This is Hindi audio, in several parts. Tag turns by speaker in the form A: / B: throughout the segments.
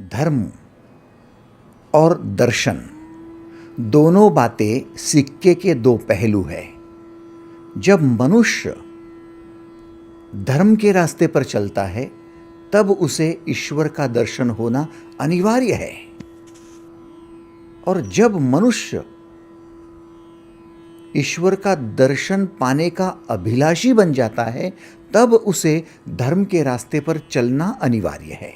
A: धर्म और दर्शन दोनों बातें सिक्के के दो पहलू है। जब मनुष्य धर्म के रास्ते पर चलता है तब उसे ईश्वर का दर्शन होना अनिवार्य है, और जब मनुष्य ईश्वर का दर्शन पाने का अभिलाषी बन जाता है तब उसे धर्म के रास्ते पर चलना अनिवार्य है।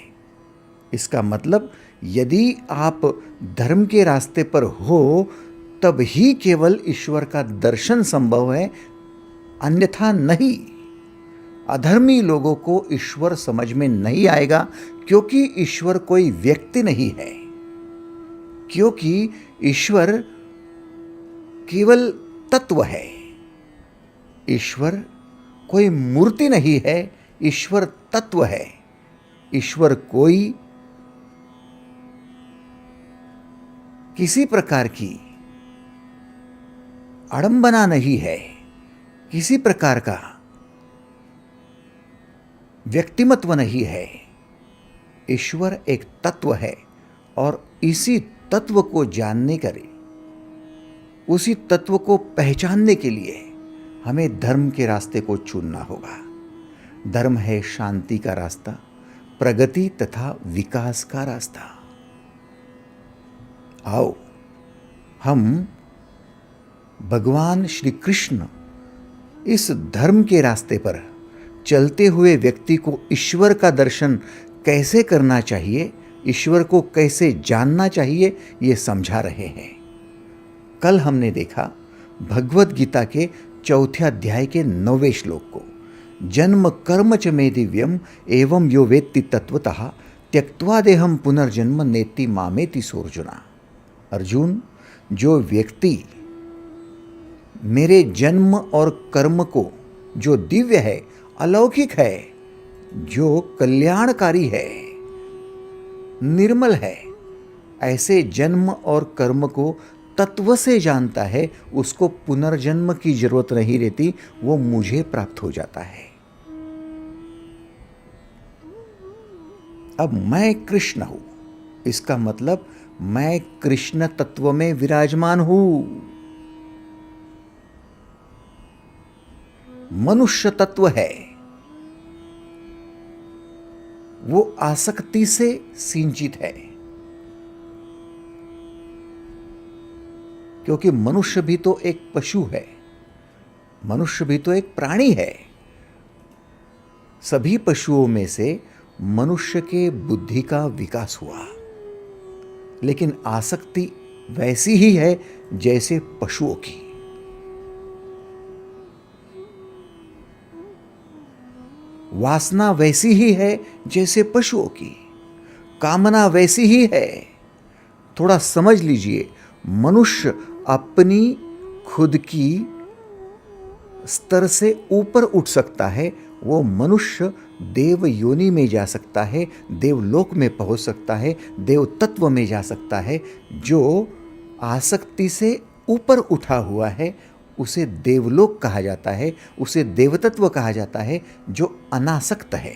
A: इसका मतलब यदि आप धर्म के रास्ते पर हो तब ही केवल ईश्वर का दर्शन संभव है, अन्यथा नहीं। अधर्मी लोगों को ईश्वर समझ में नहीं आएगा, क्योंकि ईश्वर कोई व्यक्ति नहीं है, क्योंकि ईश्वर केवल तत्व है। ईश्वर कोई मूर्ति नहीं है, ईश्वर तत्व है। ईश्वर कोई किसी प्रकार की आडंबना नहीं है, किसी प्रकार का व्यक्तिमत्व नहीं है। ईश्वर एक तत्व है, और इसी तत्व को जानने करे, उसी तत्व को पहचानने के लिए हमें धर्म के रास्ते को चुनना होगा। धर्म है शांति का रास्ता, प्रगति तथा विकास का रास्ता। आओ हम भगवान श्री कृष्ण इस धर्म के रास्ते पर चलते हुए व्यक्ति को ईश्वर का दर्शन कैसे करना चाहिए, ईश्वर को कैसे जानना चाहिए, ये समझा रहे हैं। कल हमने देखा भगवद गीता के 4 अध्याय के 9वें श्लोक को, जन्म कर्म च मे दिव्यम एवं यो वेत्ति तत्वतः त्यक्त्वा देहम पुनर्जन्म नेति मामेति सोऽर्जुना। अर्जुन, जो व्यक्ति मेरे जन्म और कर्म को, जो दिव्य है, अलौकिक है, जो कल्याणकारी है, निर्मल है, ऐसे जन्म और कर्म को तत्व से जानता है, उसको पुनर्जन्म की जरूरत नहीं रहती, वो मुझे प्राप्त हो जाता है। अब मैं कृष्ण हूं, इसका मतलब मैं कृष्ण तत्व में विराजमान हूं। मनुष्य तत्व है, वो आसक्ति से सिंचित है, क्योंकि मनुष्य भी तो एक पशु है, मनुष्य भी तो एक प्राणी है। सभी पशुओं में से मनुष्य के बुद्धि का विकास हुआ, लेकिन आसक्ति वैसी ही है जैसे पशुओं की। वासना वैसी ही है जैसे पशुओं की, कामना वैसी ही है। थोड़ा समझ लीजिए, मनुष्य अपनी खुद की स्तर से ऊपर उठ सकता है, वो मनुष्य देव योनि में जा सकता है, देवलोक में पहुंच सकता है, देव तत्व में जा सकता है। जो आसक्ति से ऊपर उठा हुआ है उसे देवलोक कहा जाता है, उसे देवतत्व कहा जाता है, जो अनासक्त है।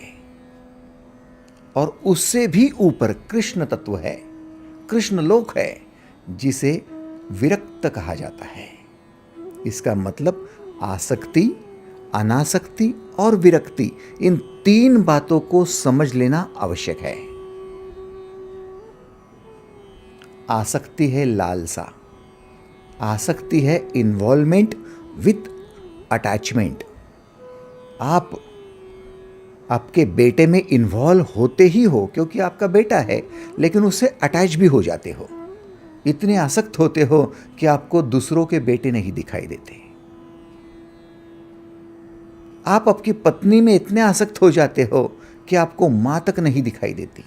A: और उससे भी ऊपर कृष्ण तत्व है, कृष्ण लोक है, जिसे विरक्त कहा जाता है। इसका मतलब आसक्ति, अनासक्ति और विरक्ति, इन 3 बातों को समझ लेना आवश्यक है। आसक्ति है लालसा, आसक्ति है इन्वॉल्वमेंट विथ अटैचमेंट। आप आपके बेटे में इन्वॉल्व होते ही हो क्योंकि आपका बेटा है, लेकिन उससे अटैच भी हो जाते हो। इतने आसक्त होते हो कि आपको दूसरों के बेटे नहीं दिखाई देते। आप आपकी पत्नी में इतने आसक्त हो जाते हो कि आपको मां तक नहीं दिखाई देती,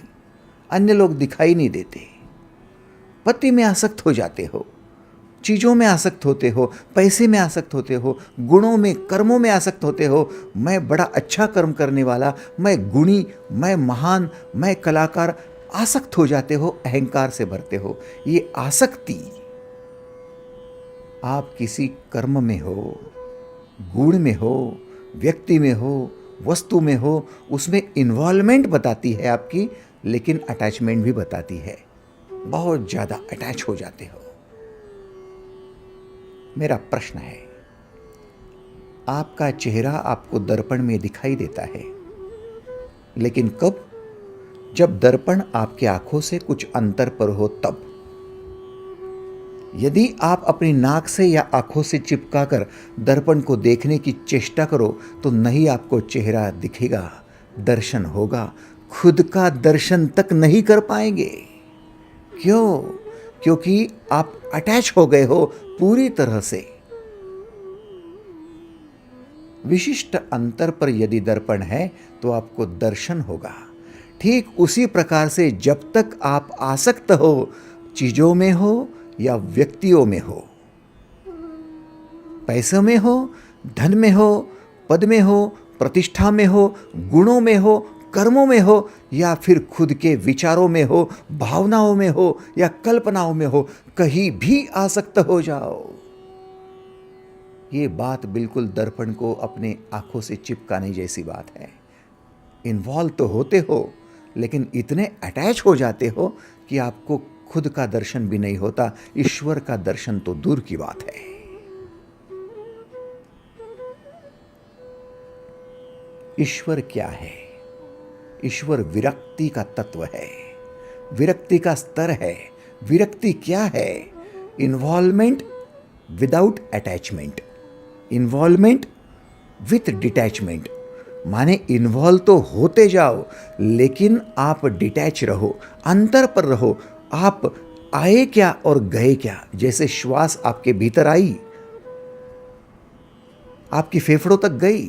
A: अन्य लोग दिखाई नहीं देते। पति में आसक्त हो जाते हो, चीज़ों में आसक्त होते हो, पैसे में आसक्त होते हो, गुणों में, कर्मों में आसक्त होते हो। मैं बड़ा अच्छा कर्म करने वाला, मैं गुणी, मैं महान, मैं कलाकार, आसक्त हो जाते हो, अहंकार से भरते हो। ये आसक्ति, आप किसी कर्म में हो, गुण में हो, व्यक्ति में हो, वस्तु में हो, उसमें इन्वॉल्वमेंट बताती है आपकी लेकिन अटैचमेंट भी बताती है। बहुत ज़्यादा अटैच हो जाते हो। मेरा प्रश्न है, आपका चेहरा आपको दर्पण में दिखाई देता है, लेकिन कब? जब दर्पण आपकी आंखों से कुछ अंतर पर हो तब। यदि आप अपनी नाक से या आंखों से चिपकाकर दर्पण को देखने की चेष्टा करो तो नहीं आपको चेहरा दिखेगा, दर्शन होगा, खुद का दर्शन तक नहीं कर पाएंगे। क्यों? क्योंकि आप अटैच हो गए हो पूरी तरह से। विशिष्ट अंतर पर यदि दर्पण है तो आपको दर्शन होगा। ठीक उसी प्रकार से जब तक आप आसक्त हो, चीजों में हो या व्यक्तियों में हो, पैसों में हो, धन में हो, पद में हो, प्रतिष्ठा में हो, गुणों में हो, कर्मों में हो, या फिर खुद के विचारों में हो, भावनाओं में हो या कल्पनाओं में हो, कहीं भी आसक्त हो जाओ, ये बात बिल्कुल दर्पण को अपने आंखों से चिपकाने जैसी बात है। इन्वॉल्व तो होते हो, लेकिन इतने अटैच हो जाते हो कि आपको खुद का दर्शन भी नहीं होता, ईश्वर का दर्शन तो दूर की बात है। ईश्वर क्या है? ईश्वर विरक्ति का तत्व है, विरक्ति का स्तर है। विरक्ति क्या है? Involvement without attachment, involvement with detachment. माने इन्वॉल्व तो होते जाओ, लेकिन आप डिटैच रहो, अंतर पर रहो। आप आए क्या और गए क्या? जैसे श्वास आपके भीतर आई, आपकी फेफड़ों तक गई,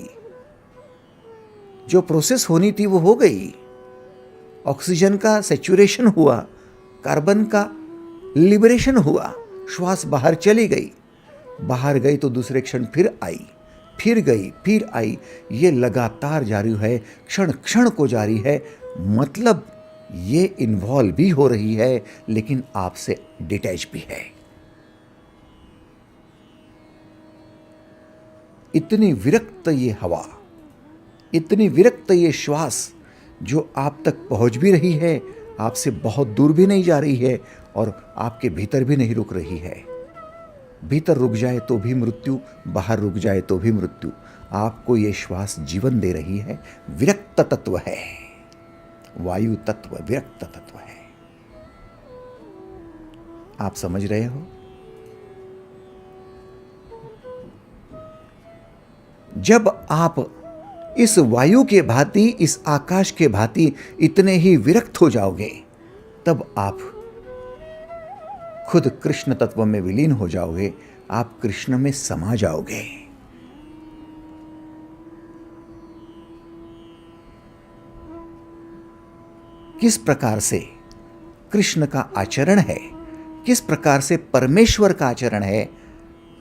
A: जो प्रोसेस होनी थी वो हो गई, ऑक्सीजन का सैचुरेशन हुआ, कार्बन का लिबरेशन हुआ, श्वास बाहर चली गई, बाहर गई तो दूसरे क्षण फिर आई, फिर गई, फिर आई। ये लगातार जारी है, क्षण क्षण को जारी है। मतलब ये इन्वॉल्व भी हो रही है, लेकिन आपसे डिटैच भी है। इतनी विरक्त ये हवा, इतनी विरक्त ये श्वास जो आप तक पहुंच भी रही है, आपसे बहुत दूर भी नहीं जा रही है और आपके भीतर भी नहीं रुक रही है। भीतर रुक जाए तो भी मृत्यु, बाहर रुक जाए तो भी मृत्यु। आपको ये श्वास जीवन दे रही है। विरक्त तत्व है, वायु तत्व विरक्त तत्व है। आप समझ रहे हो? जब आप इस वायु के भांति, इस आकाश के भांति इतने ही विरक्त हो जाओगे, तब आप खुद कृष्ण तत्व में विलीन हो जाओगे, आप कृष्ण में समा जाओगे। किस प्रकार से कृष्ण का आचरण है, किस प्रकार से परमेश्वर का आचरण है,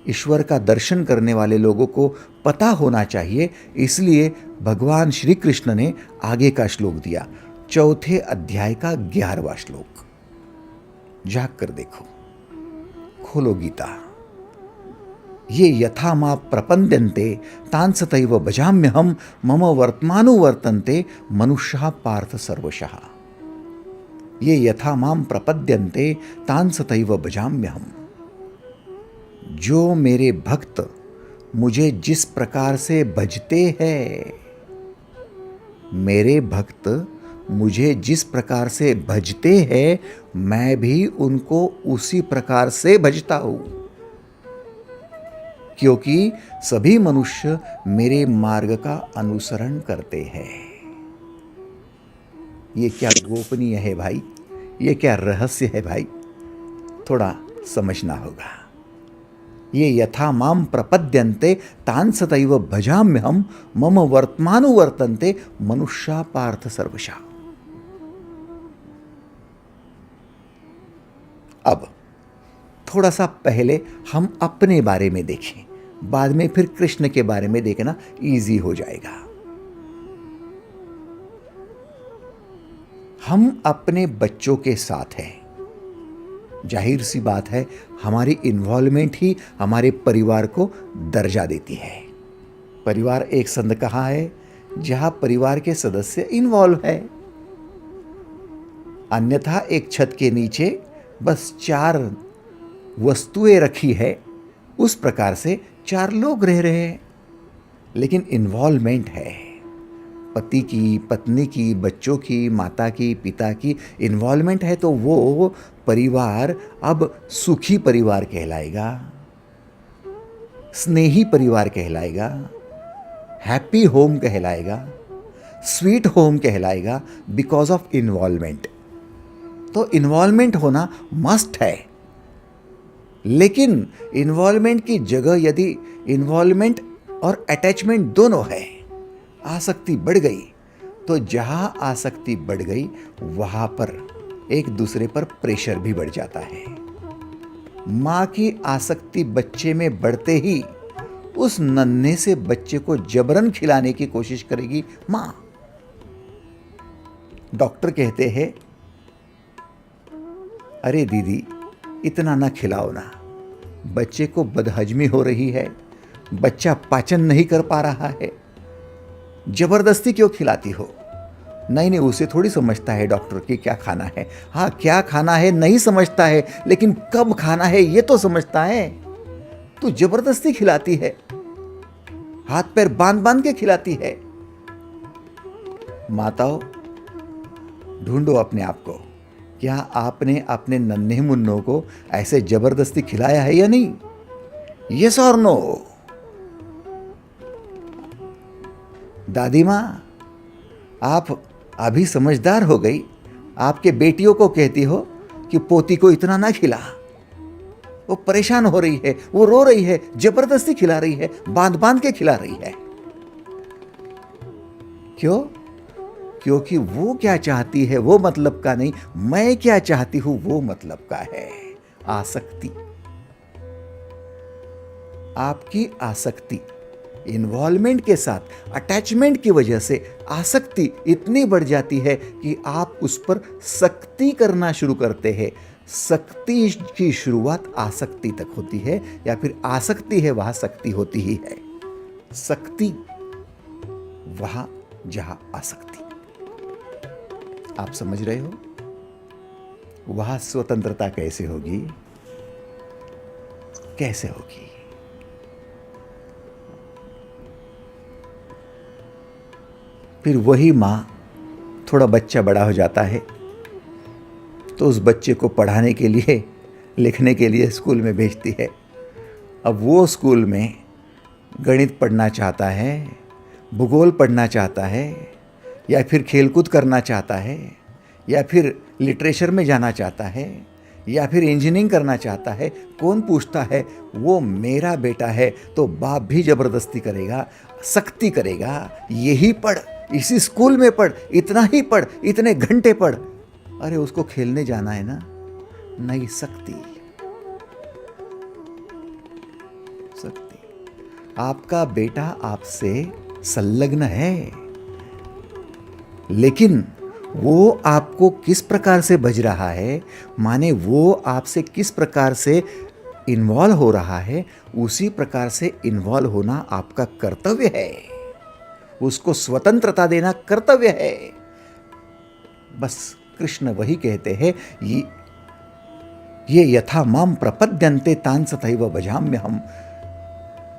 A: ईश्वर का दर्शन करने वाले लोगों को पता होना चाहिए। इसलिए भगवान श्री कृष्ण ने आगे का श्लोक दिया, 4 अध्याय का 11वां श्लोक। जाग कर देखो, खोलो गीता। ये यथा मा प्रपद्यन्ते तांसतैव भजाम्यहम् मम वर्तमानुवर्तन्ते मनुष्याः पार्थ सर्वशः। ये यथा माम प्रपद्यन्ते तांसतैव भजाम्यहम्। जो मेरे भक्त मुझे जिस प्रकार से भजते हैं, मेरे भक्त मुझे जिस प्रकार से भजते हैं, मैं भी उनको उसी प्रकार से भजता हूं, क्योंकि सभी मनुष्य मेरे मार्ग का अनुसरण करते हैं। ये क्या गोपनीय है भाई, ये क्या रहस्य है भाई, थोड़ा समझना होगा। ये यथा माम प्रपद्यन्ते तांसतैव भजाम्यहम् मम वर्तमानुवर्तन्ते मनुष्या पार्थ सर्वशः। अब थोड़ा सा पहले हम अपने बारे में देखें, बाद में फिर कृष्ण के बारे में देखना इजी हो जाएगा। हम अपने बच्चों के साथ हैं, जाहिर सी बात है हमारी इन्वॉल्वमेंट ही हमारे परिवार को दर्जा देती है। परिवार एक संध कहाँ है? जहाँ परिवार के सदस्य इन्वॉल्व है। अन्यथा एक छत के नीचे बस 4 वस्तुएं रखी है, उस प्रकार से 4 लोग रह रहे हैं, लेकिन इन्वॉल्वमेंट है पति की, पत्नी की, बच्चों की, माता की, पिता की इन्वॉल्वमेंट है, तो वो परिवार अब सुखी परिवार कहलाएगा, स्नेही परिवार कहलाएगा, हैप्पी होम कहलाएगा, स्वीट होम कहलाएगा, बिकॉज ऑफ इन्वॉल्वमेंट। तो इन्वॉल्वमेंट होना मस्ट है, लेकिन इन्वॉल्वमेंट की जगह यदि इन्वॉल्वमेंट और अटैचमेंट दोनों है, आसक्ति बढ़ गई, तो जहां आसक्ति बढ़ गई वहां पर एक दूसरे पर प्रेशर भी बढ़ जाता है। मां की आसक्ति बच्चे में बढ़ते ही उस नन्हे से बच्चे को जबरन खिलाने की कोशिश करेगी मां। डॉक्टर कहते हैं, अरे दीदी इतना ना खिलाओ ना, बच्चे को बदहजमी हो रही है, बच्चा पाचन नहीं कर पा रहा है, जबरदस्ती क्यों खिलाती हो? नहीं नहीं, उसे थोड़ी समझता है डॉक्टर कि क्या खाना है। हाँ, क्या खाना है नहीं समझता है, लेकिन कब खाना है ये तो समझता है। तू जबरदस्ती खिलाती है, हाथ पैर बांध बांध के खिलाती है। माताओं, ढूंढो अपने आप को, क्या आपने अपने नन्हे मुन्नों को ऐसे जबरदस्ती खिलाया है या नहीं? यस और नो? दादी माँ, आप अभी समझदार हो गई, आपके बेटियों को कहती हो कि पोती को इतना ना खिला। वो परेशान हो रही है, वो रो रही है, जबरदस्ती खिला रही है, बांध बांध के खिला रही है। क्यों? क्योंकि वो क्या चाहती है वो मतलब का नहीं, मैं क्या चाहती हूं वो मतलब का है। आसक्ति, आपकी आसक्ति इन्वॉल्वमेंट के साथ अटैचमेंट की वजह से आसक्ति इतनी बढ़ जाती है कि आप उस पर सख्ती करना शुरू करते हैं। सख्ती की शुरुआत आसक्ति तक होती है, या फिर आसक्ति है वहां सख्ती होती ही है। सख्ती वहां जहां आसक्ति। आप समझ रहे हो? वहां स्वतंत्रता कैसे होगी? कैसे होगी? फिर वही मां, थोड़ा बच्चा बड़ा हो जाता है तो उस बच्चे को पढ़ाने के लिए, लिखने के लिए स्कूल में भेजती है। अब वो स्कूल में गणित पढ़ना चाहता है, भूगोल पढ़ना चाहता है, या फिर खेलकूद करना चाहता है, या फिर लिटरेचर में जाना चाहता है, या फिर इंजीनियरिंग करना चाहता है। कौन पूछता है? वो मेरा बेटा है, तो बाप भी जबरदस्ती करेगा, सख्ती करेगा, यही पढ़, इसी स्कूल में पढ़, इतना ही पढ़, इतने घंटे पढ़। अरे उसको खेलने जाना है ना। नहीं, सख्ती। सख्ती। आपका बेटा आपसे संलग्न है, लेकिन वो आपको किस प्रकार से बज रहा है, माने वो आपसे किस प्रकार से इन्वॉल्व हो रहा है, उसी प्रकार से इन्वॉल्व होना आपका कर्तव्य है। उसको स्वतंत्रता देना कर्तव्य है। बस कृष्ण वही कहते हैं, ये यथा माम प्रपद्यन्ते तान तथैव भजाम्यहम्।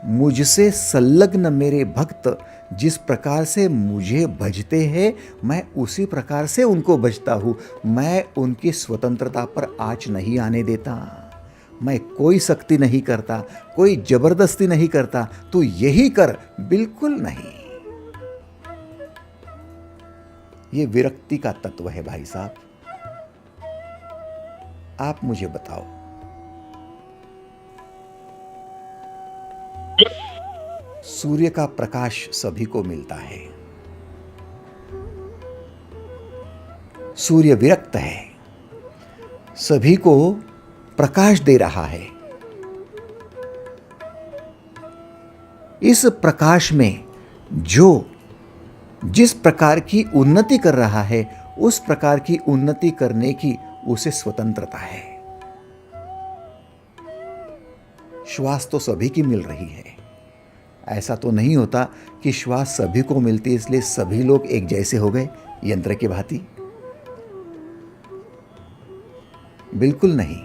A: मुझसे संलग्न मेरे भक्त जिस प्रकार से मुझे भजते हैं, मैं उसी प्रकार से उनको भजता हूँ। मैं उनकी स्वतंत्रता पर आँच नहीं आने देता। मैं कोई सख्ती नहीं करता, कोई जबरदस्ती नहीं करता, तू यही कर, बिल्कुल नहीं। ये विरक्ति का तत्व है भाई साहब। आप मुझे बताओ, सूर्य का प्रकाश सभी को मिलता है, सूर्य विरक्त है, सभी को प्रकाश दे रहा है। इस प्रकाश में जो जिस प्रकार की उन्नति कर रहा है, उस प्रकार की उन्नति करने की उसे स्वतंत्रता है। श्वास तो सभी की मिल रही है। ऐसा तो नहीं होता कि श्वास सभी को मिलती इसलिए सभी लोग एक जैसे हो गए, यंत्र की भांति। बिल्कुल नहीं।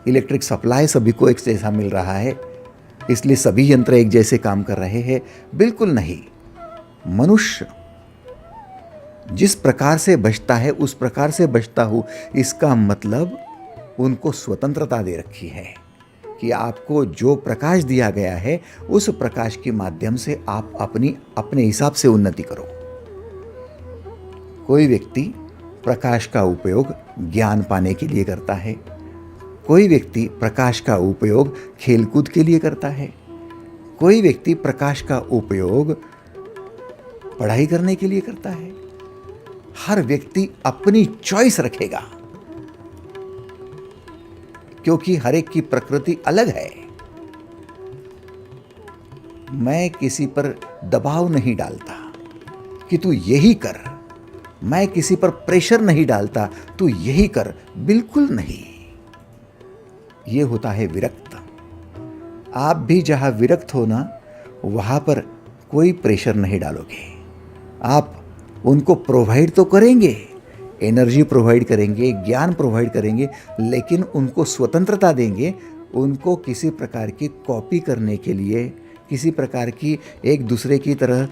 A: इलेक्ट्रिक सप्लाई सभी को एक जैसा मिल रहा है, इसलिए सभी यंत्र एक जैसे काम कर रहे हैं? बिल्कुल नहीं। मनुष्य जिस प्रकार से बचता है उस प्रकार से बचता हूँ, इसका मतलब उनको स्वतंत्रता दे रखी है कि आपको जो प्रकाश दिया गया है उस प्रकाश के माध्यम से आप अपने हिसाब से उन्नति करो। कोई व्यक्ति प्रकाश का उपयोग ज्ञान पाने के लिए करता है, कोई व्यक्ति प्रकाश का उपयोग खेलकूद के लिए करता है, कोई व्यक्ति प्रकाश का उपयोग पढ़ाई करने के लिए करता है। हर व्यक्ति अपनी चॉइस रखेगा, क्योंकि हर एक की प्रकृति अलग है। मैं किसी पर दबाव नहीं डालता कि तू यही कर, मैं किसी पर प्रेशर नहीं डालता तू यही कर, बिल्कुल नहीं। ये होता है विरक्त। आप भी जहां विरक्त हो ना, वहां पर कोई प्रेशर नहीं डालोगे। आप उनको प्रोवाइड तो करेंगे, एनर्जी प्रोवाइड करेंगे, ज्ञान प्रोवाइड करेंगे, लेकिन उनको स्वतंत्रता देंगे। उनको किसी प्रकार की कॉपी करने के लिए, किसी प्रकार की एक दूसरे की तरह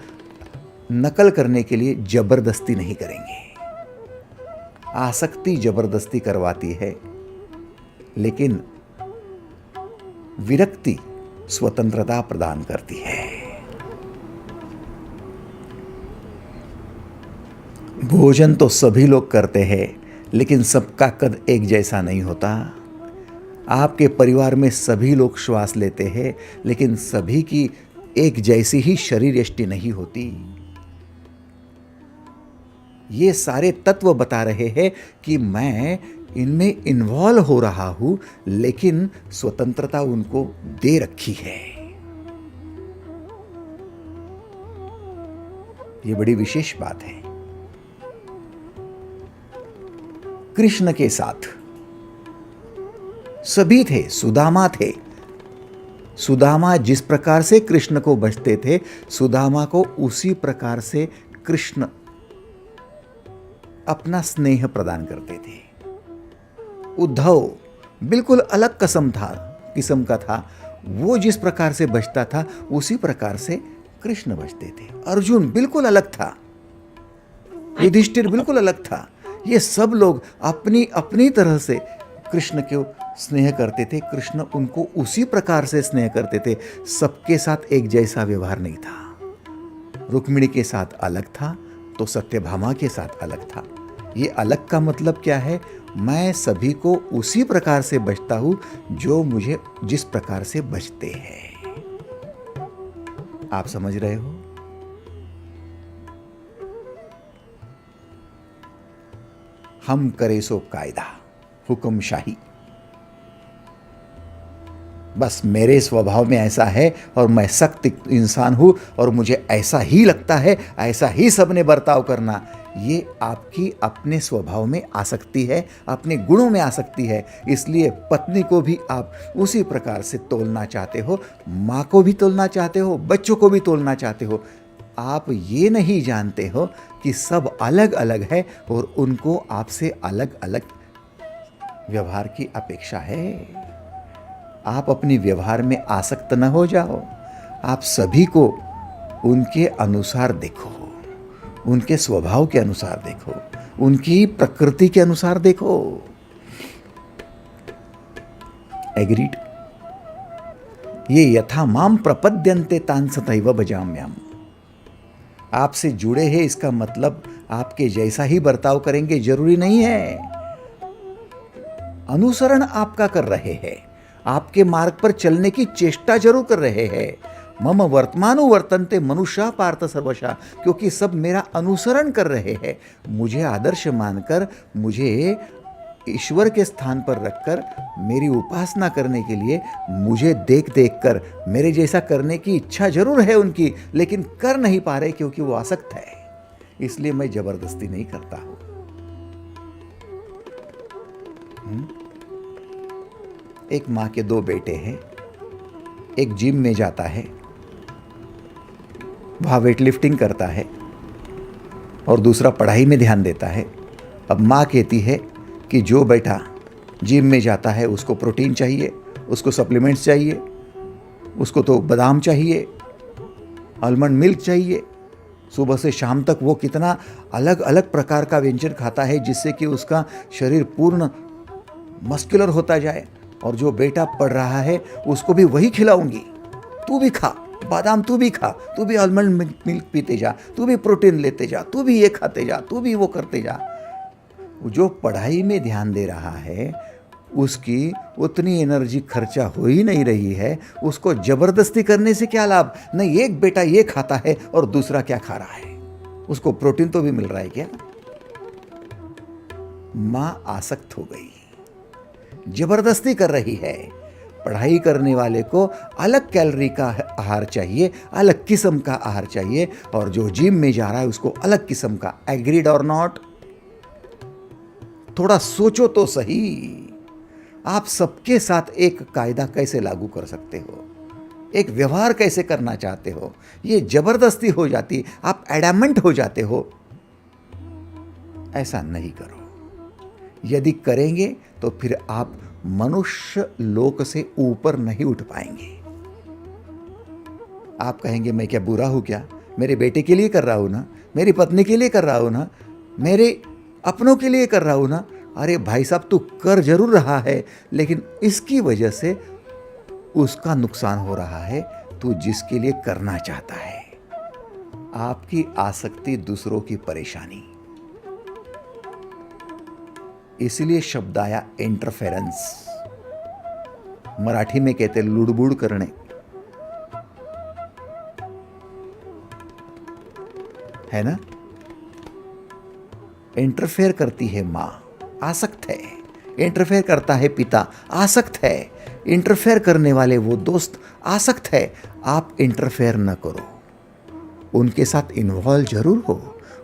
A: नकल करने के लिए जबरदस्ती नहीं करेंगे। आसक्ति जबरदस्ती करवाती है, लेकिन विरक्ति स्वतंत्रता प्रदान करती है। भोजन तो सभी लोग करते हैं, लेकिन सबका कद एक जैसा नहीं होता। आपके परिवार में सभी लोग श्वास लेते हैं, लेकिन सभी की एक जैसी ही शरीर यष्टि नहीं होती। ये सारे तत्व बता रहे हैं कि मैं इनमें इन्वॉल्व हो रहा हूं, लेकिन स्वतंत्रता उनको दे रखी है। ये बड़ी विशेष बात है। कृष्ण के साथ सभी थे, सुदामा थे। सुदामा जिस प्रकार से कृष्ण को बचते थे, सुदामा को उसी प्रकार से कृष्ण अपना स्नेह प्रदान करते थे। उद्धव बिल्कुल अलग किस्म का था। वो जिस प्रकार से बचता था उसी प्रकार से कृष्ण बचते थे। अर्जुन बिल्कुल अलग था, युधिष्ठिर बिल्कुल अलग था। ये सब लोग अपनी अपनी तरह से कृष्ण को स्नेह करते थे, कृष्ण उनको उसी प्रकार से स्नेह करते थे। सबके साथ एक जैसा व्यवहार नहीं था। रुक्मिणी के साथ अलग था तो सत्यभामा के साथ अलग था। ये अलग का मतलब क्या है? मैं सभी को उसी प्रकार से बचता हूं जो मुझे जिस प्रकार से बचते हैं। आप समझ रहे हो? हम करे सो कायदा, हुक्म शाही। बस मेरे स्वभाव में ऐसा है और मैं सख्त इंसान हूं और मुझे ऐसा ही लगता है, ऐसा ही सबने बर्ताव करना। ये आपकी अपने स्वभाव में आ सकती है, अपने गुणों में आ सकती है। इसलिए पत्नी को भी आप उसी प्रकार से तोलना चाहते हो, माँ को भी तोलना चाहते हो, बच्चों को भी तोलना चाहते हो। आप ये नहीं जानते हो कि सब अलग अलग है और उनको आपसे अलग अलग व्यवहार की अपेक्षा है। आप अपनी व्यवहार में आसक्त न हो जाओ। आप सभी को उनके अनुसार देखो, उनके स्वभाव के अनुसार देखो, उनकी प्रकृति के अनुसार देखो। एग्रीड? ये यथा माम प्रपद्यन्ते तान तथैव भजाम्यहम्। आपसे जुड़े हैं इसका मतलब आपके जैसा ही बर्ताव करेंगे जरूरी नहीं है। अनुसरण आपका कर रहे हैं, आपके मार्ग पर चलने की चेष्टा जरूर कर रहे हैं। मम वर्तमानो वर्तन्ते मनुष्या पार्थ सर्वशा, क्योंकि सब मेरा अनुसरण कर रहे हैं। मुझे आदर्श मानकर, मुझे ईश्वर के स्थान पर रखकर मेरी उपासना करने के लिए मुझे देख देख कर मेरे जैसा करने की इच्छा जरूर है उनकी, लेकिन कर नहीं पा रहे क्योंकि वो आसक्त है। इसलिए मैं जबरदस्ती नहीं करता हूं। एक माँ के दो बेटे हैं। एक जिम में जाता है, वहाँ वेट लिफ्टिंग करता है, और दूसरा पढ़ाई में ध्यान देता है। अब माँ कहती है कि जो बेटा जिम में जाता है उसको प्रोटीन चाहिए, उसको सप्लीमेंट्स चाहिए, उसको तो बादाम चाहिए, आलमंड मिल्क चाहिए। सुबह से शाम तक वो कितना अलग अलग प्रकार का व्यंजन खाता है जिससे कि उसका शरीर पूर्ण मस्कुलर होता जाए। और जो बेटा पढ़ रहा है उसको भी वही खिलाऊंगी, तू भी खा बादाम, तू भी खा, तू भी आलमंड मिल्क पीते जा, तू भी प्रोटीन लेते जा, तू भी ये खाते जा, तू भी वो करते जा। जो पढ़ाई में ध्यान दे रहा है उसकी उतनी एनर्जी खर्चा हो ही नहीं रही है, उसको जबरदस्ती करने से क्या लाभ। नहीं, एक बेटा ये खाता है और दूसरा क्या खा रहा है, उसको प्रोटीन तो भी मिल रहा है क्या। मां आसक्त हो गई, जबरदस्ती कर रही है। पढ़ाई करने वाले को अलग कैलोरी का आहार चाहिए, अलग किस्म का आहार चाहिए, और जो जिम में जा रहा है उसको अलग किस्म का। एग्रीड और नॉट? थोड़ा सोचो तो सही। आप सबके साथ एक कायदा कैसे लागू कर सकते हो, एक व्यवहार कैसे करना चाहते हो। ये जबरदस्ती हो जाती, आप एडामेंट हो जाते हो। ऐसा नहीं करो। यदि करेंगे तो फिर आप मनुष्य लोक से ऊपर नहीं उठ पाएंगे। आप कहेंगे मैं क्या बुरा हूं क्या, मेरे बेटे के लिए कर रहा हूं ना, मेरी पत्नी के लिए कर रहा हूं ना, मेरे अपनों के लिए कर रहा हूं ना। अरे भाई साहब, तू कर जरूर रहा है, लेकिन इसकी वजह से उसका नुकसान हो रहा है, तू जिसके लिए करना चाहता है। आपकी आसक्ति दूसरों की परेशानी। इसलिए शब्द आया इंटरफेरेंस। मराठी में कहते लुडबुड करणे। है ना। इंटरफेयर करती है मां, आसक्त है। इंटरफेयर करता है पिता, आसक्त है। इंटरफेयर करने वाले वो दोस्त, आसक्त है। आप इंटरफेयर न करो, उनके साथ इन्वॉल्व जरूर हो,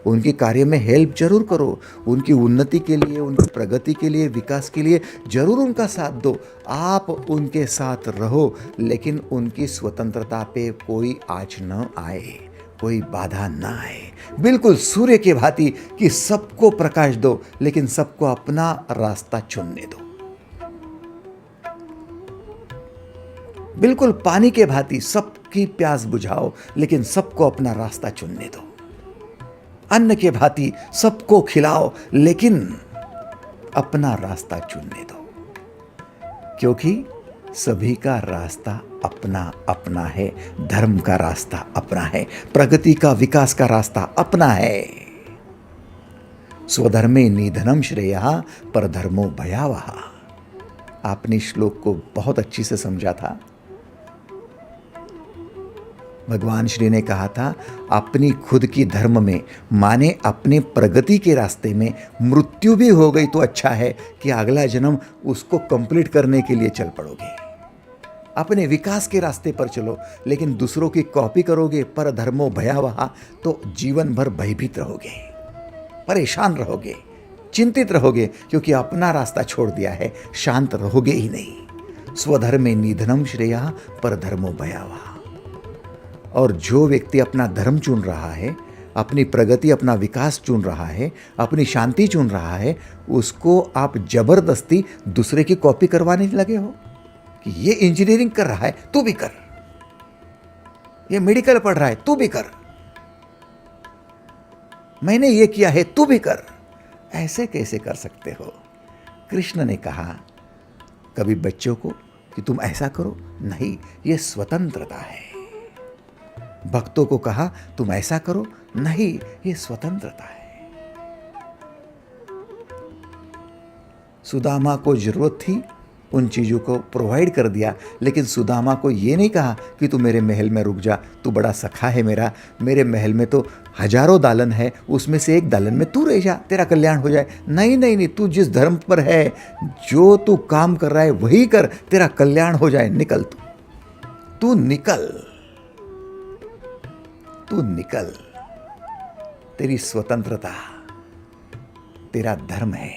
A: उनके कार्य में हेल्प जरूर करो, उनकी उन्नति के लिए, उनकी प्रगति के लिए, विकास के लिए जरूर उनका साथ दो। आप उनके साथ रहो, लेकिन उनकी स्वतंत्रता पे कोई आँच न आए, कोई बाधा न आए। बिल्कुल सूर्य के भांति कि सबको प्रकाश दो, लेकिन सबको अपना रास्ता चुनने दो। बिल्कुल पानी के भांति सबकी प्यास बुझाओ, लेकिन सबको अपना रास्ता चुनने दो। अन्न के भांति सबको खिलाओ, लेकिन अपना रास्ता चुनने दो। क्योंकि सभी का रास्ता अपना अपना है। धर्म का रास्ता अपना है, प्रगति का, विकास का रास्ता अपना है। स्वधर्मे निधनम श्रेयः परधर्मो भयावह। आपने श्लोक को बहुत अच्छी से समझा था। भगवान श्री ने कहा था, अपनी खुद की धर्म में, माने अपने प्रगति के रास्ते में मृत्यु भी हो गई तो अच्छा है कि अगला जन्म उसको कंप्लीट करने के लिए चल पड़ोगे। अपने विकास के रास्ते पर चलो, लेकिन दूसरों की कॉपी करोगे, पर धर्मो भयावह, तो जीवन भर भयभीत रहोगे, परेशान रहोगे, चिंतित रहोगे, क्योंकि अपना रास्ता छोड़ दिया है, शांत रहोगे ही नहीं। स्वधर्मे निधनम श्रेयः परधर्मो भयावह। और जो व्यक्ति अपना धर्म चुन रहा है, अपनी प्रगति, अपना विकास चुन रहा है, अपनी शांति चुन रहा है, उसको आप जबरदस्ती दूसरे की कॉपी करवाने लगे हो कि ये इंजीनियरिंग कर रहा है तू भी कर, ये मेडिकल पढ़ रहा है तू भी कर, मैंने ये किया है तू भी कर। ऐसे कैसे कर सकते हो। कृष्ण ने कहा कभी बच्चों को कि तुम ऐसा करो, नहीं, ये स्वतंत्रता है। भक्तों को कहा तुम ऐसा करो, नहीं, ये स्वतंत्रता है। सुदामा को जरूरत थी, उन चीजों को प्रोवाइड कर दिया, लेकिन सुदामा को ये नहीं कहा कि तू मेरे महल में रुक जा, तू बड़ा सखा है मेरा, मेरे महल में तो हजारों दालन है, उसमें से एक दालन में तू रह जा, तेरा कल्याण हो जाए। नहीं नहीं नहीं, तू जिस धर्म पर है, जो तू काम कर रहा है वही कर, तेरा कल्याण हो जाए, निकल तू निकल, तू निकल। तेरी स्वतंत्रता तेरा धर्म है।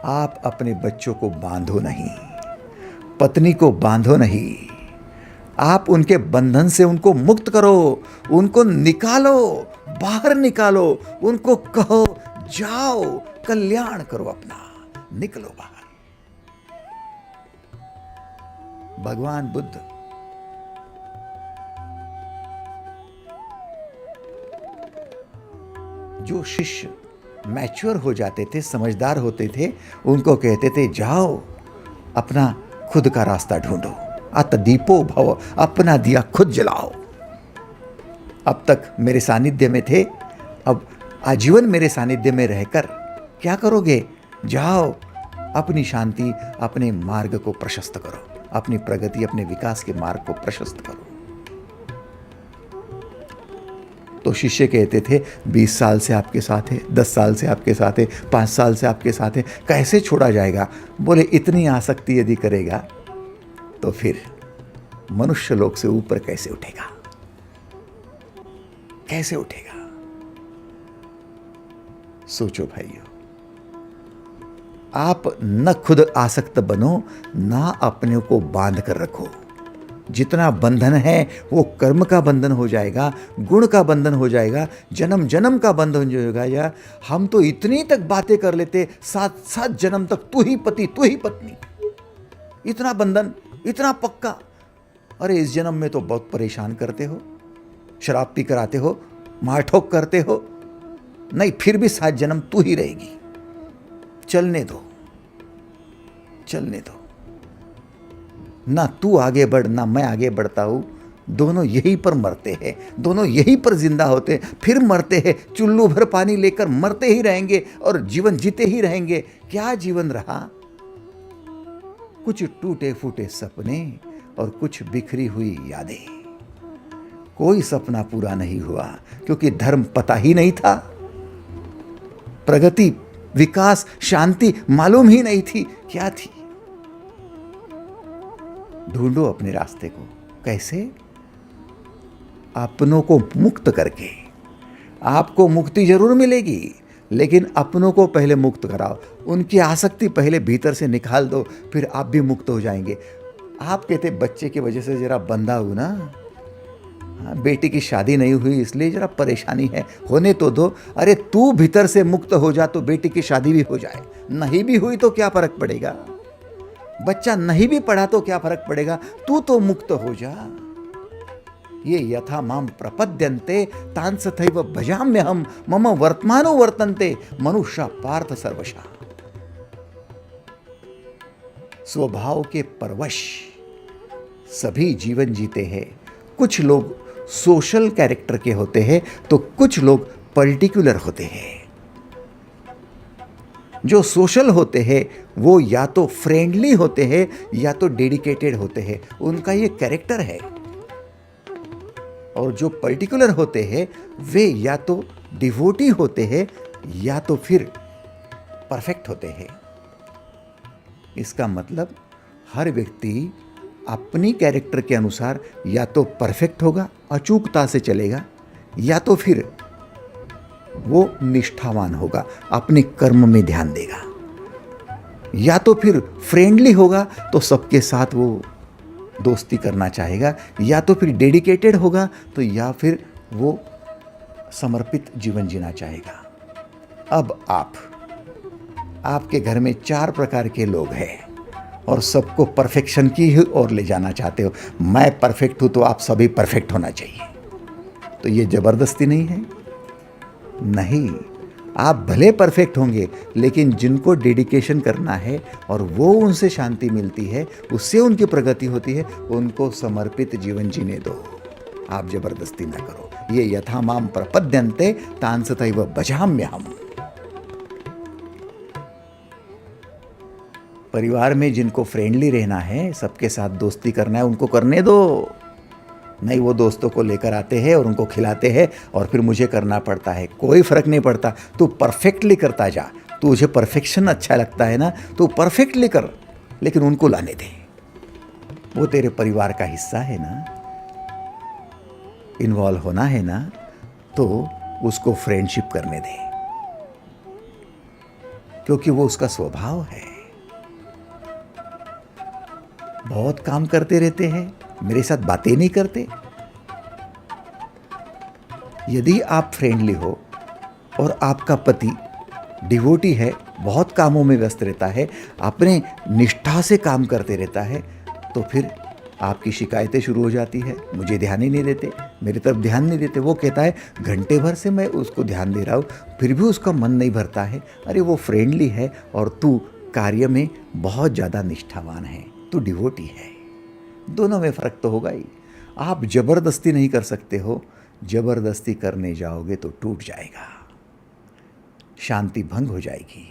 A: आप अपने बच्चों को बांधो नहीं, पत्नी को बांधो नहीं, आप उनके बंधन से उनको मुक्त करो, उनको निकालो, बाहर निकालो, उनको कहो जाओ, कल्याण करो अपना, निकलो बाहर। भगवान बुद्ध जो शिष्य मैच्योर हो जाते थे, समझदार होते थे, उनको कहते थे जाओ अपना खुद का रास्ता ढूंढो, अत दीपो भव, अपना दिया खुद जलाओ। अब तक मेरे सानिध्य में थे, अब आजीवन मेरे सानिध्य में रहकर क्या करोगे? जाओ अपनी शांति, अपने मार्ग को प्रशस्त करो, अपनी प्रगति, अपने विकास के मार्ग को प्रशस्त करो। तो शिष्य कहते थे 20 साल से आपके साथ है, 10 साल से आपके साथ है, 5 साल से आपके साथ है, कैसे छोड़ा जाएगा? बोले इतनी आसक्ति यदि करेगा तो फिर मनुष्य लोक से ऊपर कैसे उठेगा? कैसे उठेगा? सोचो भाइयों, आप न खुद आसक्त बनो, ना अपने को बांध कर रखो। जितना बंधन है वो कर्म का बंधन हो जाएगा, गुण का बंधन हो जाएगा, जन्म जन्म का बंधन हो जाएगा। या हम तो इतनी तक बातें कर लेते, 7 जन्म तक तू ही पति तू ही पत्नी, इतना बंधन, इतना पक्का। अरे इस जन्म में तो बहुत परेशान करते हो, शराब पी कर आते हो, मार ठोक करते हो, नहीं फिर भी 7 जन्म तू ही रहेगी। चलने दो, चलने दो। ना तू आगे बढ़, ना मैं आगे बढ़ता हूं, दोनों यहीं पर मरते हैं, दोनों यहीं पर जिंदा होते हैं, फिर मरते हैं, चुल्लू भर पानी लेकर मरते ही रहेंगे और जीवन जीते ही रहेंगे। क्या जीवन रहा? कुछ टूटे फूटे सपने और कुछ बिखरी हुई यादें। कोई सपना पूरा नहीं हुआ क्योंकि धर्म पता ही नहीं था, प्रगति, विकास, शांति मालूम ही नहीं थी। क्या थी? ढूंढो अपने रास्ते को। कैसे? अपनों को मुक्त करके। आपको मुक्ति जरूर मिलेगी, लेकिन अपनों को पहले मुक्त कराओ, उनकी आसक्ति पहले भीतर से निकाल दो, फिर आप भी मुक्त हो जाएंगे। आप कहते बच्चे की वजह से जरा बंधा हूं ना, बेटी की शादी नहीं हुई इसलिए जरा परेशानी है, होने तो दो। अरे तू भीतर से मुक्त हो जा तो बेटी की शादी भी हो जाए, नहीं भी हुई तो क्या फर्क पड़ेगा? बच्चा नहीं भी पढ़ा तो क्या फर्क पड़ेगा? तू तो मुक्त हो जा। ये यथा माम प्रपद्यन्ते तांस्तथैव भजाम्यहम् मम वर्तमानो वर्तन्ते मनुष्य पार्थ सर्वशः। स्वभाव के परवश सभी जीवन जीते हैं। कुछ लोग सोशल कैरेक्टर के होते हैं तो कुछ लोग पर्टिकुलर होते हैं। जो सोशल होते हैं वो या तो फ्रेंडली होते हैं या तो डेडिकेटेड होते हैं, उनका ये कैरेक्टर है। और जो पर्टिकुलर होते हैं वे या तो डिवोटी होते हैं या तो फिर परफेक्ट होते हैं। इसका मतलब हर व्यक्ति अपनी कैरेक्टर के अनुसार या तो परफेक्ट होगा, अचूकता से चलेगा, या तो फिर वो निष्ठावान होगा, अपने कर्म में ध्यान देगा, या तो फिर फ्रेंडली होगा तो सबके साथ वो दोस्ती करना चाहेगा, या तो फिर डेडिकेटेड होगा तो या फिर वो समर्पित जीवन जीना चाहेगा। अब आपके घर में 4 प्रकार के लोग हैं और सबको परफेक्शन की ही ओर ले जाना चाहते हो। मैं परफेक्ट हूं तो आप सभी परफेक्ट होना चाहिए। तो ये जबरदस्ती नहीं है? नहीं, आप भले परफेक्ट होंगे लेकिन जिनको डेडिकेशन करना है और वो उनसे शांति मिलती है, उससे उनकी प्रगति होती है, उनको समर्पित जीवन जीने दो। आप जबरदस्ती ना करो। ये यथा माम प्रपद्यन्ते तांस्तथैव भजाम्यहम्। परिवार में जिनको फ्रेंडली रहना है, सबके साथ दोस्ती करना है, उनको करने दो। नहीं वो दोस्तों को लेकर आते हैं और उनको खिलाते हैं और फिर मुझे करना पड़ता है। कोई फर्क नहीं पड़ता, तू परफेक्टली करता जा। तुझे परफेक्शन अच्छा लगता है ना, तू परफेक्टली कर, लेकिन उनको लाने दे। वो तेरे परिवार का हिस्सा है ना, इन्वॉल्व होना है ना, तो उसको फ्रेंडशिप करने दे, क्योंकि वो उसका स्वभाव है। बहुत काम करते रहते हैं, मेरे साथ बातें नहीं करते। यदि आप फ्रेंडली हो और आपका पति डिवोटी है, बहुत कामों में व्यस्त रहता है, अपने निष्ठा से काम करते रहता है, तो फिर आपकी शिकायतें शुरू हो जाती है, मुझे ध्यान ही नहीं देते, मेरी तरफ ध्यान नहीं देते। वो कहता है घंटे भर से मैं उसको ध्यान दे रहा हूँ, फिर भी उसका मन नहीं भरता है। अरे वो फ्रेंडली है और तू कार्य में बहुत ज़्यादा निष्ठावान है, तू डिवोटी है। दोनों में फ़र्क तो होगा ही। आप ज़बरदस्ती नहीं कर सकते हो, ज़बरदस्ती करने जाओगे तो टूट जाएगा, शांति भंग हो जाएगी,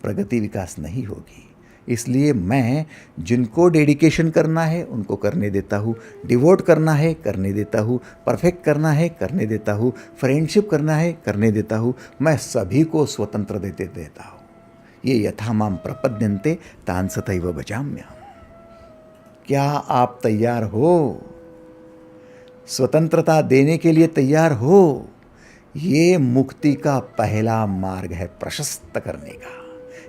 A: प्रगति विकास नहीं होगी। इसलिए मैं जिनको डेडिकेशन करना है उनको करने देता हूँ, डिवोट करना है करने देता हूँ, परफेक्ट करना है करने देता हूँ, फ्रेंडशिप करना है करने देता हूँ। मैं सभी को स्वतंत्र देता हूँ। ये यथा माम प्रपद्यन्ते तान् तथैव भजाम्यहम्। क्या आप तैयार हो? स्वतंत्रता देने के लिए तैयार हो? ये मुक्ति का पहला मार्ग है प्रशस्त करने का।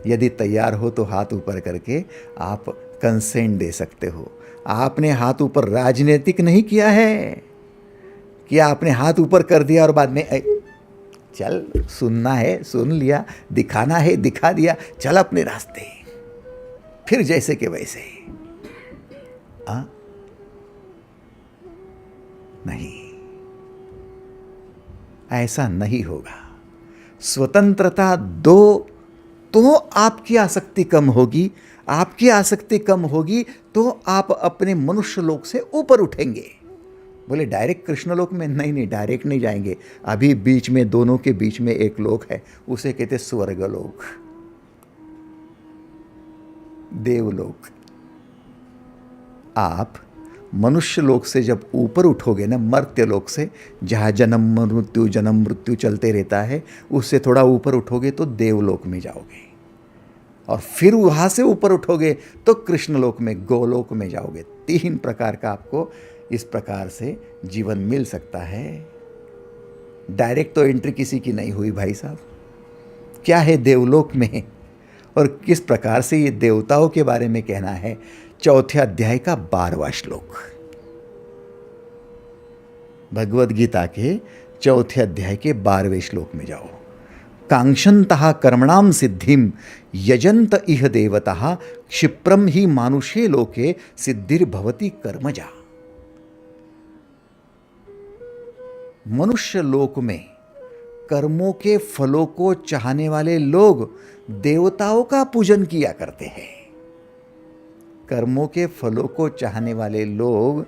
A: यदि तैयार हो तो हाथ ऊपर करके आप कंसेंट दे सकते हो। आपने हाथ ऊपर राजनीतिक नहीं किया है कि आपने हाथ ऊपर कर दिया और बाद में चल सुनना है सुन लिया, दिखाना है दिखा दिया, चल अपने रास्ते, फिर जैसे के वैसे। नहीं, ऐसा नहीं होगा। स्वतंत्रता दो तो आपकी आसक्ति कम होगी, आपकी आसक्ति कम होगी तो आप अपने मनुष्य लोक से ऊपर उठेंगे। बोले डायरेक्ट कृष्ण लोक में? नहीं, डायरेक्ट नहीं जाएंगे। अभी बीच में, दोनों के बीच में एक लोक है, उसे कहते स्वर्गलोक, देवलोक। आप मनुष्य लोक से जब ऊपर उठोगे ना, मर्त्य लोक से, जहाँ जन्म मृत्यु चलते रहता है, उससे थोड़ा ऊपर उठोगे तो देवलोक में जाओगे, और फिर वहाँ से ऊपर उठोगे तो कृष्ण लोक में, गोलोक में जाओगे। 3 प्रकार का आपको इस प्रकार से जीवन मिल सकता है। डायरेक्ट तो एंट्री किसी की नहीं हुई भाई साहब। क्या है देवलोक में और किस प्रकार से ये देवताओं के बारे में कहना है, 4थे अध्याय का 12वां श्लोक, भगवद गीता के 4थे अध्याय के 12वें श्लोक में जाओ। कांक्षन्तः कर्मणां सिद्धिं यजन्त इह देवताः क्षिप्रम ही मानुषे लोके सिद्धिर्भवति कर्मजा। मनुष्य लोक में कर्मों के फलों को चाहने वाले लोग देवताओं का पूजन किया करते हैं। कर्मों के फलों को चाहने वाले लोग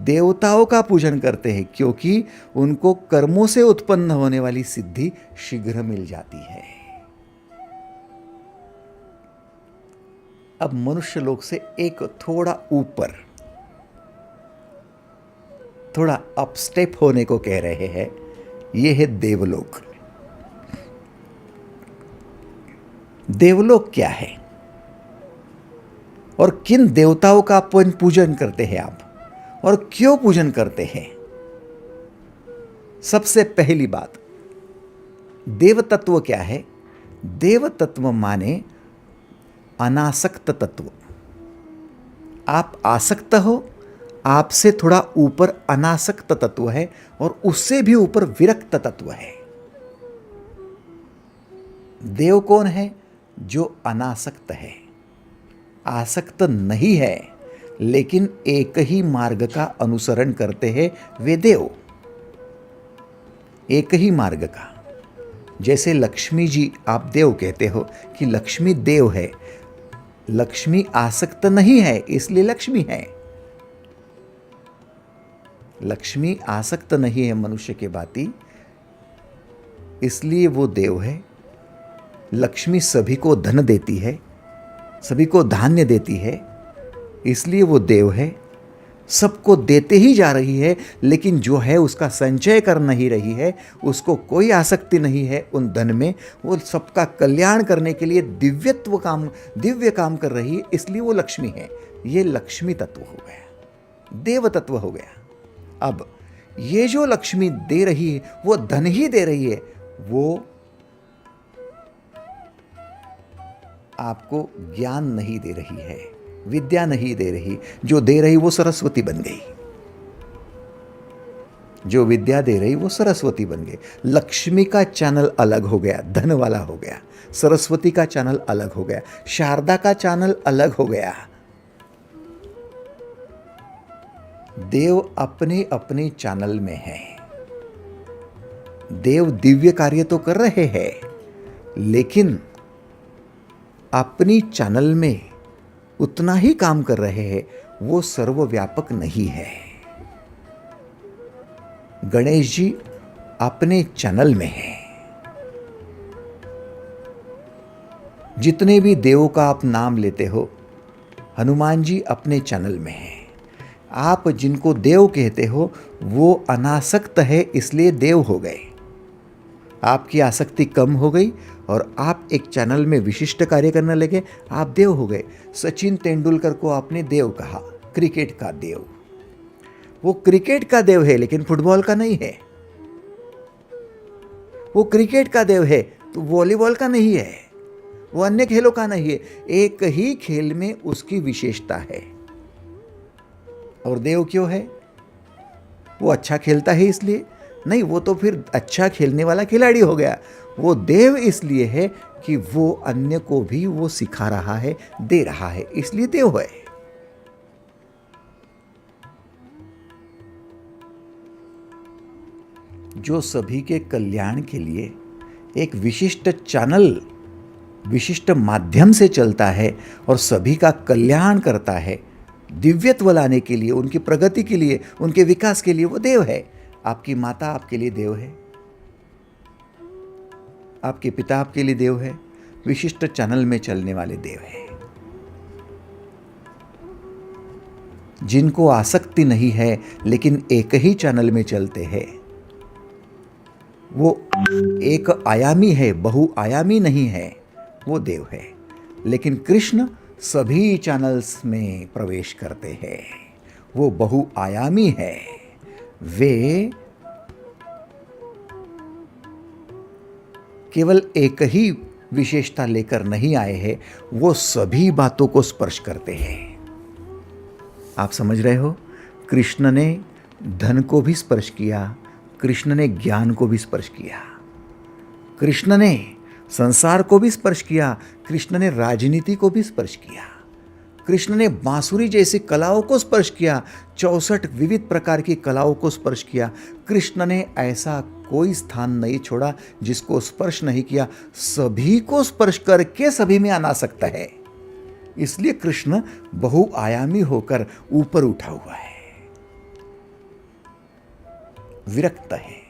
A: देवताओं का पूजन करते हैं, क्योंकि उनको कर्मों से उत्पन्न होने वाली सिद्धि शीघ्र मिल जाती है। अब मनुष्य लोक से एक थोड़ा ऊपर, थोड़ा अप स्टेप होने को कह रहे हैं, यह है देवलोक। देवलोक क्या है और किन देवताओं का पूजन करते हैं आप, और क्यों पूजन करते हैं? सबसे पहली बात, देव तत्व क्या है? देव तत्व माने अनासक्त तत्व। आप आसक्त हो, आपसे थोड़ा ऊपर अनासक्त तत्व है, और उससे भी ऊपर विरक्त तत्व है। देव कौन है? जो अनासक्त है, आसक्त नहीं है, लेकिन एक ही मार्ग का अनुसरण करते हैं, वे देव। एक ही मार्ग का। जैसे लक्ष्मी जी, आप देव कहते हो कि लक्ष्मी देव है, लक्ष्मी आसक्त नहीं है इसलिए लक्ष्मी है। लक्ष्मी आसक्त नहीं है मनुष्य के भांति, इसलिए वो देव है। लक्ष्मी सभी को धन देती है, सभी को धान्य देती है, इसलिए वो देव है। सबको देते ही जा रही है, लेकिन जो है उसका संचय कर नहीं रही है, उसको कोई आसक्ति नहीं है उन धन में। वो सबका कल्याण करने के लिए दिव्य काम कर रही है, इसलिए वो लक्ष्मी है। ये लक्ष्मी तत्व हो गया, देव तत्व हो गया। अब ये जो लक्ष्मी दे रही है, वो धन ही दे रही है, वो आपको ज्ञान नहीं दे रही है, विद्या नहीं दे रही। जो दे रही वो सरस्वती बन गई। जो विद्या दे रही वो सरस्वती बन गई। लक्ष्मी का चैनल अलग हो गया, धन वाला हो गया। सरस्वती का चैनल अलग हो गया, शारदा का चैनल अलग हो गया। देव अपने अपने चैनल में है। देव दिव्य कार्य तो कर रहे हैं, लेकिन अपनी चैनल में उतना ही काम कर रहे हैं, वो सर्वव्यापक नहीं है। गणेश जी अपने चैनल में है। जितने भी देवों का आप नाम लेते हो, हनुमान जी अपने चैनल में है। आप जिनको देव कहते हो वो अनासक्त है, इसलिए देव हो गए। आपकी आसक्ति कम हो गई और आप एक चैनल में विशिष्ट कार्य करने लगे, आप देव हो गए। सचिन तेंदुलकर को आपने देव कहा, क्रिकेट का देव। वो क्रिकेट का देव है लेकिन फुटबॉल का नहीं है। वो क्रिकेट का देव है तो वॉलीबॉल का नहीं है, वो अन्य खेलों का नहीं है। एक ही खेल में उसकी विशेषता है। और देव क्यों है? वो अच्छा खेलता है इसलिए नहीं, वो तो फिर अच्छा खेलने वाला खिलाड़ी हो गया। वो देव इसलिए है कि वो अन्य को भी वो सिखा रहा है, दे रहा है, इसलिए देव है। जो सभी के कल्याण के लिए एक विशिष्ट चैनल, विशिष्ट माध्यम से चलता है और सभी का कल्याण करता है, दिव्यत्व लाने के लिए, उनकी प्रगति के लिए, उनके विकास के लिए, वो देव है। आपकी माता आपके लिए देव है, आपके पिता आपके लिए देव है, विशिष्ट चैनल में चलने वाले देव है। जिनको आसक्ति नहीं है लेकिन एक ही चैनल में चलते हैं, वो एक आयामी है, बहुआयामी नहीं है, वो देव है। लेकिन कृष्ण सभी चैनल्स में प्रवेश करते हैं, वो बहुआयामी है। वे केवल एक ही विशेषता लेकर नहीं आए हैं, वो सभी बातों को स्पर्श करते हैं। आप समझ रहे हो? कृष्ण ने धन को भी स्पर्श किया, कृष्ण ने ज्ञान को भी स्पर्श किया, कृष्ण ने संसार को भी स्पर्श किया, कृष्ण ने राजनीति को भी स्पर्श किया, कृष्ण ने बांसुरी जैसी कलाओं को स्पर्श किया, 64 विविध प्रकार की कलाओं को स्पर्श किया। कृष्ण ने ऐसा कोई स्थान नहीं छोड़ा जिसको स्पर्श नहीं किया। सभी को स्पर्श करके सभी में आना सकता है। इसलिए कृष्ण बहुआयामी होकर ऊपर उठा हुआ है, विरक्त है।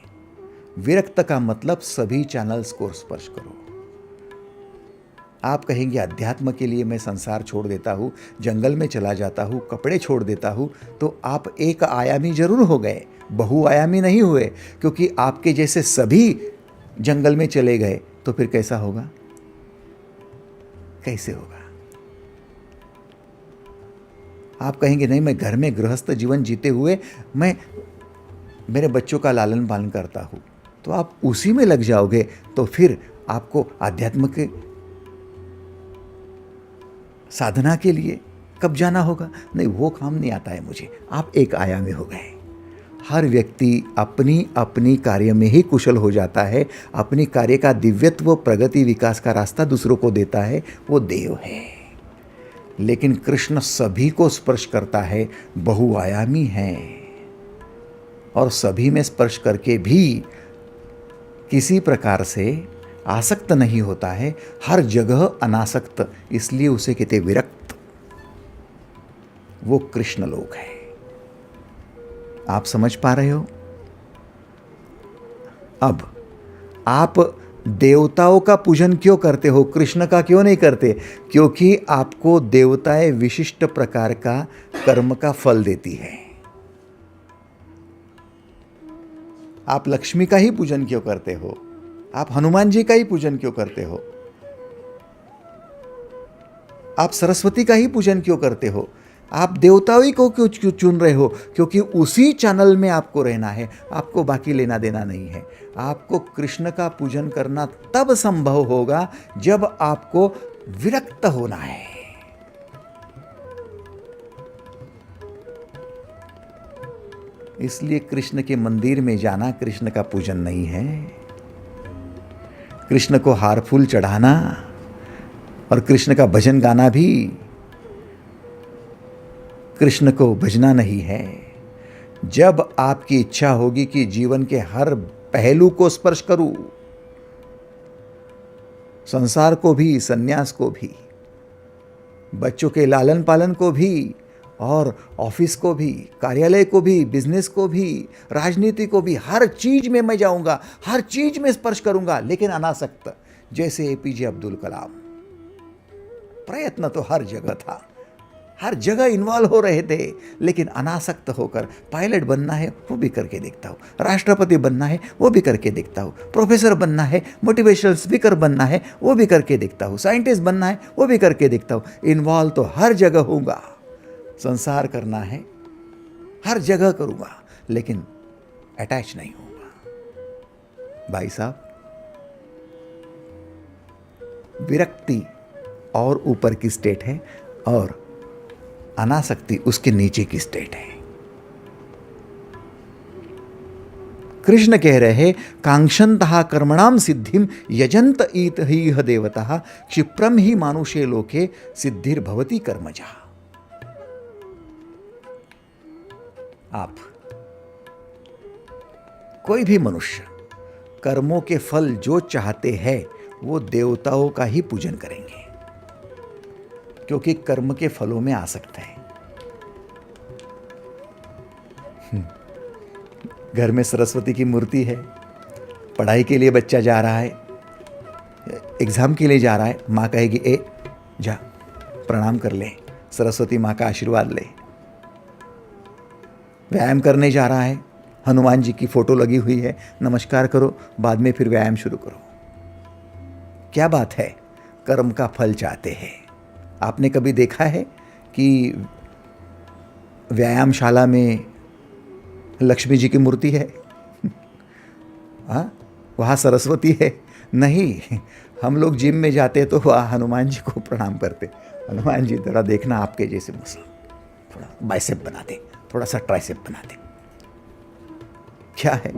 A: विरक्त का मतलब सभी चैनल्स को स्पर्श करो। आप कहेंगे अध्यात्म के लिए मैं संसार छोड़ देता हूँ, जंगल में चला जाता हूँ, कपड़े छोड़ देता हूँ, तो आप एक आयामी जरूर हो गए, बहुआयामी नहीं हुए। क्योंकि आपके जैसे सभी जंगल में चले गए तो फिर कैसा होगा? कैसे होगा? आप कहेंगे नहीं, मैं घर में गृहस्थ जीवन जीते हुए मैं मेरे बच्चों का लालन पालन करता हूँ, तो आप उसी में लग जाओगे, तो फिर आपको आध्यात्म के साधना के लिए कब जाना होगा? नहीं, वो काम नहीं आता है मुझे। आप एक आयामी हो गए। हर व्यक्ति अपनी अपनी कार्य में ही कुशल हो जाता है, अपनी कार्य का दिव्यत्व, प्रगति, विकास का रास्ता दूसरों को देता है, वो देव है। लेकिन कृष्ण सभी को स्पर्श करता है, बहुआयामी है, और सभी में स्पर्श करके भी किसी प्रकार से आसक्त नहीं होता है, हर जगह अनासक्त, इसलिए उसे कहते विरक्त। वो कृष्ण लोक है। आप समझ पा रहे हो? अब आप देवताओं का पूजन क्यों करते हो, कृष्ण का क्यों नहीं करते? क्योंकि आपको देवताएं विशिष्ट प्रकार का कर्म का फल देती है। आप लक्ष्मी का ही पूजन क्यों करते हो? आप हनुमान जी का ही पूजन क्यों करते हो? आप सरस्वती का ही पूजन क्यों करते हो? आप देवताओं को क्यों चुन रहे हो? क्योंकि उसी चैनल में आपको रहना है, आपको बाकी लेना देना नहीं है। आपको कृष्ण का पूजन करना तब संभव होगा जब आपको विरक्त होना है। इसलिए कृष्ण के मंदिर में जाना कृष्ण का पूजन नहीं है। कृष्ण को हार फूल चढ़ाना और कृष्ण का भजन गाना भी कृष्ण को भजना नहीं है। जब आपकी इच्छा होगी कि जीवन के हर पहलू को स्पर्श करूं, संसार को भी, सन्यास को भी, बच्चों के लालन पालन को भी, और ऑफिस को भी, कार्यालय को भी, बिजनेस को भी, राजनीति को भी, हर चीज में मैं जाऊंगा, हर चीज में स्पर्श करूंगा, लेकिन अनासक्त, जैसे एपीजे अब्दुल कलाम। प्रयत्न तो हर जगह था, हर जगह इन्वॉल्व हो रहे थे, लेकिन अनासक्त होकर पायलट बनना है वो भी करके देखता हूँ, राष्ट्रपति बनना है वो भी करके देखता हूँ, प्रोफेसर बनना है, मोटिवेशनल स्पीकर बनना है वो भी करके देखता हूँ, साइंटिस्ट बनना है वो भी करके देखता हूँ। इन्वॉल्व तो हर जगह होऊंगा, संसार करना है हर जगह करूंगा, लेकिन अटैच नहीं होऊंगा। भाई साहब, विरक्ति और ऊपर की स्टेट है और अनासक्ति उसके नीचे की स्टेट है। कृष्ण कह रहे कांक्षन्तः कर्मणाम सिद्धिम यजंत ईत ही देवतः क्षिप्रम ही मानुषे लोके सिद्धिर्भवति कर्मजा। आप कोई भी मनुष्य कर्मों के फल जो चाहते हैं वो देवताओं का ही पूजन करेंगे, क्योंकि कर्म के फलों में आ सकता है। घर में सरस्वती की मूर्ति है, पढ़ाई के लिए बच्चा जा रहा है, एग्जाम के लिए जा रहा है, माँ कहेगी ए जा प्रणाम कर ले, सरस्वती माँ का आशीर्वाद ले। व्यायाम करने जा रहा है, हनुमान जी की फोटो लगी हुई है, नमस्कार करो, बाद में फिर व्यायाम शुरू करो। क्या बात है, कर्म का फल चाहते हैं। आपने कभी देखा है कि व्यायामशाला में लक्ष्मी जी की मूर्ति है? हाँ, वहाँ सरस्वती है? नहीं। हम लोग जिम में जाते तो वहाँ हनुमान जी को प्रणाम करते, हनुमान जी जरा देखना आपके जैसे मसल, थोड़ा बाइसेप बना दे, थोड़ा सा ट्राइसेप बना दे। क्या है?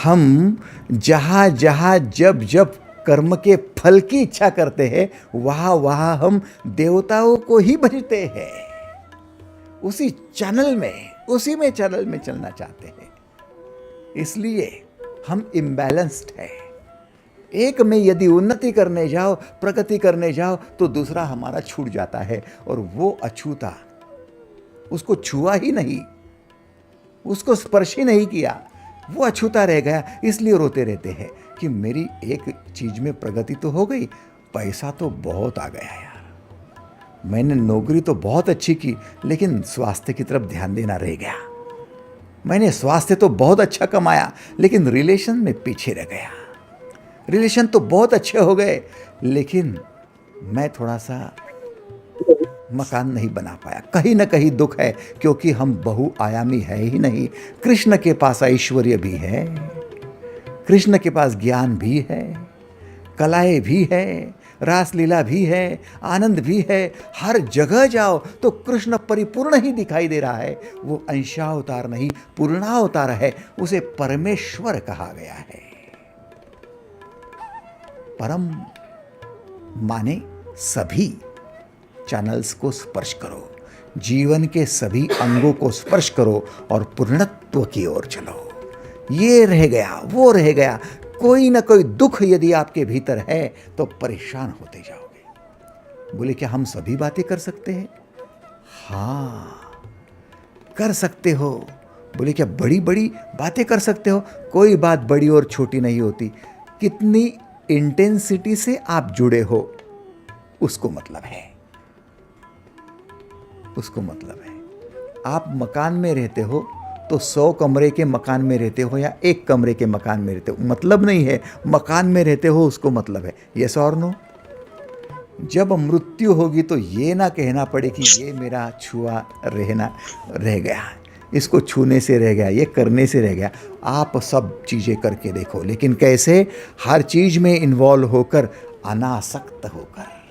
A: हम जहां जहां जब जब कर्म के फल की इच्छा करते हैं, वहां वहां हम देवताओं को ही भजते हैं। उसी चैनल में चलना चाहते हैं, इसलिए हम इम्बैलेंस्ड है। एक में यदि उन्नति करने जाओ, प्रगति करने जाओ, तो दूसरा हमारा छूट जाता है, और वो अछूता, उसको छुआ ही नहीं, उसको स्पर्श ही नहीं किया, वो अछूता रह गया। इसलिए रोते रहते हैं कि मेरी एक चीज में प्रगति तो हो गई, पैसा तो बहुत आ गया यार, मैंने नौकरी तो बहुत अच्छी की, लेकिन स्वास्थ्य की तरफ ध्यान देना रह गया। मैंने स्वास्थ्य तो बहुत अच्छा कमाया, लेकिन रिलेशन में पीछे रह गया। रिलेशन तो बहुत अच्छे हो गए, लेकिन मैं थोड़ा सा मकान नहीं बना पाया। कहीं ना कहीं दुख है, क्योंकि हम बहुआयामी है ही नहीं। कृष्ण के पास ऐश्वर्य भी है, कृष्ण के पास ज्ञान भी है, कलाएं भी है, रासलीला भी है, आनंद भी है। हर जगह जाओ तो कृष्ण परिपूर्ण ही दिखाई दे रहा है। वो अंशावतार नहीं, पूर्णावतार है, उसे परमेश्वर कहा गया है। परम माने सभी चैनल्स को स्पर्श करो, जीवन के सभी अंगों को स्पर्श करो और पूर्णत्व की ओर चलो। ये रह गया, वो रह गया, कोई ना कोई दुख यदि आपके भीतर है तो परेशान होते जाओगे। बोले क्या हम सभी बातें कर सकते हैं? हाँ, कर सकते हो। बोले क्या बड़ी बड़ी बातें कर सकते हो? कोई बात बड़ी और छोटी नहीं होती, कितनी इंटेंसिटी से आप जुड़े हो उसको मतलब है, उसको मतलब है। आप मकान में रहते हो तो 100 कमरे के मकान में रहते हो या 1 कमरे के मकान में रहते हो, मतलब नहीं है। मकान में रहते हो उसको मतलब है। यस और नो? जब मृत्यु होगी तो ये ना कहना पड़े कि ये मेरा छुआ रहना रह गया, इसको छूने से रह गया, ये करने से रह गया। आप सब चीज़ें करके देखो, लेकिन कैसे? हर चीज में इन्वॉल्व होकर, अनासक्त होकर।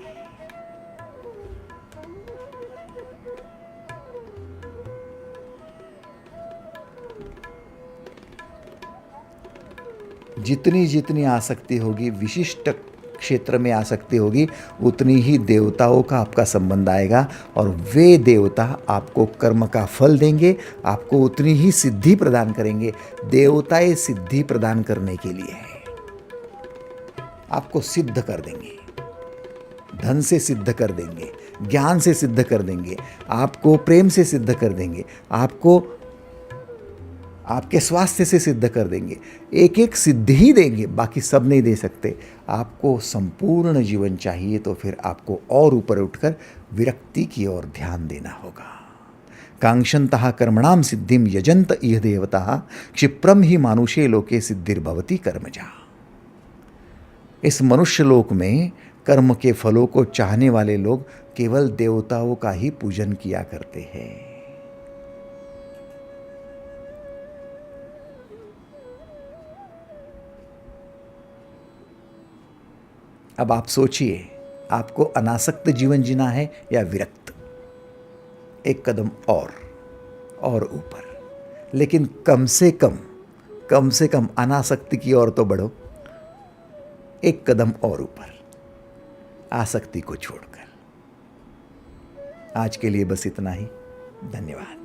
A: जितनी जितनी आसक्ति होगी, विशिष्ट क्षेत्र में आसक्ति होगी, उतनी ही देवताओं का आपका संबंध आएगा और वे देवता आपको कर्म का फल देंगे, आपको उतनी ही सिद्धि प्रदान करेंगे। देवता ये सिद्धि प्रदान करने के लिए है, आपको सिद्ध कर देंगे, धन से सिद्ध कर देंगे, ज्ञान से सिद्ध कर देंगे, आपको प्रेम से सिद्ध कर देंगे, आपको आपके स्वास्थ्य से सिद्ध कर देंगे। एक एक सिद्धि ही देंगे, बाकी सब नहीं दे सकते। आपको संपूर्ण जीवन चाहिए तो फिर आपको और ऊपर उठकर विरक्ति की ओर ध्यान देना होगा। कांक्षन्तः कर्मणाम सिद्धिम यजंत इह देवता क्षिप्रम ही मानुषे लोके सिद्धिर्भवति कर्मजा। इस मनुष्य लोक में कर्म के फलों को चाहने वाले लोग केवल देवताओं का ही पूजन किया करते हैं। अब आप सोचिए, आपको अनासक्त जीवन जीना है या विरक्त? एक कदम और ऊपर, लेकिन कम से कम अनासक्ति की ओर तो बढ़ो। एक कदम और ऊपर, आसक्ति को छोड़कर। आज के लिए बस इतना ही। धन्यवाद।